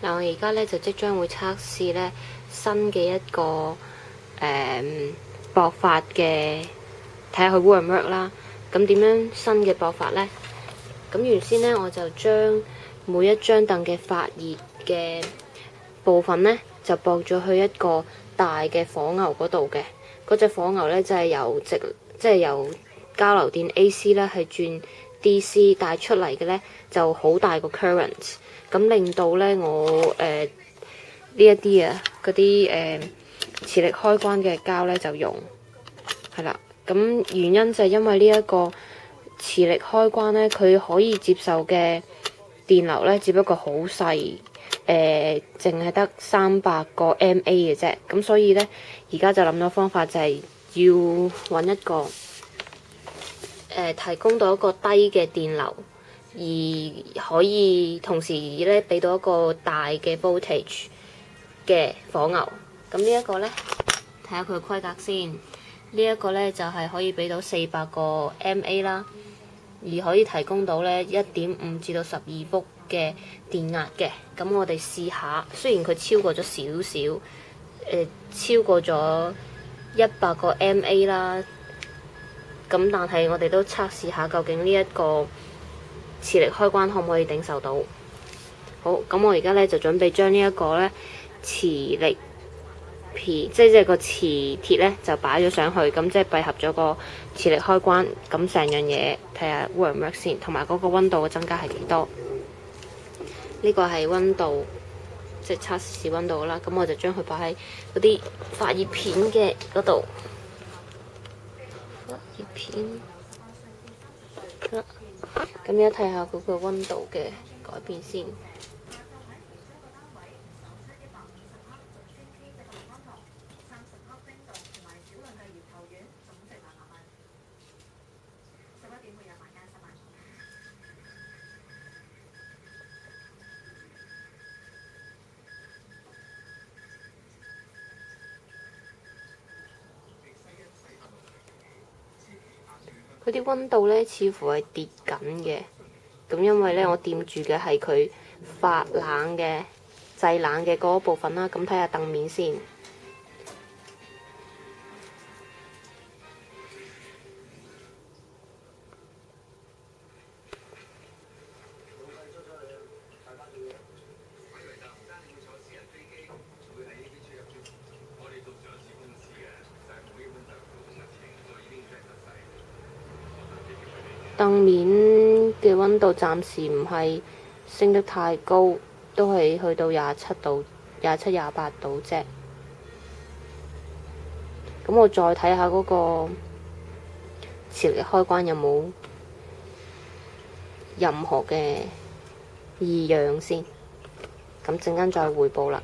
嗱，我而家咧就即將會測試咧新嘅一個駁法嘅，睇下佢 work 唔 work 啦。咁點樣新嘅駁法咧？咁原先咧我就將每一張凳嘅發熱嘅部分咧，就駁咗去一個大嘅火牛嗰度嘅。嗰隻火牛咧就係由交流電 AC 咧係轉 DC 帶出嚟嘅咧，就好大個 current。咁令到咧我呢一啲啊嗰啲磁力開關嘅膠咧就溶，係啦。咁原因就係因為呢一個磁力開關咧，佢可以接受嘅電流咧，只不過好細，淨係得300個 mA 嘅啫。咁所以咧，而家就諗到方法就係要揾一個提供到一個低嘅電流，而可以同時咧俾到一個大嘅 voltage 嘅火牛。咁呢一個咧，睇下佢嘅規格先。呢一個咧就係可以俾到400個 mA 啦，而可以提供到咧1.5至到12伏嘅電壓嘅。咁我哋試下，雖然佢超過咗少少，超過咗100個 mA 啦。咁但係我哋都測試下究竟呢一個磁力開關可唔可以頂受到？好，咁我而家咧就準備將呢一個咧磁力片，即係個磁鐵咧就擺咗上去，咁即係閉合咗個磁力開關。咁成樣嘢睇下 work 唔 work 先，同埋嗰個溫度嘅增加係幾多？呢個係溫度，即係測試溫度啦。咁我就將佢擺喺嗰啲發熱片嘅嗰度。熱片，咁而家睇下嗰個溫度嘅改變先。佢啲溫度咧，似乎係跌緊嘅。咁因為咧，我掂住嘅係佢發冷嘅製冷嘅嗰部分啦。咁睇下凳面先。凳面嘅溫度暫時唔係升得太高，都係去到27度、27、28度啫。咁我再睇下嗰個磁力開關有冇任何嘅異樣先。咁陣間再匯報啦。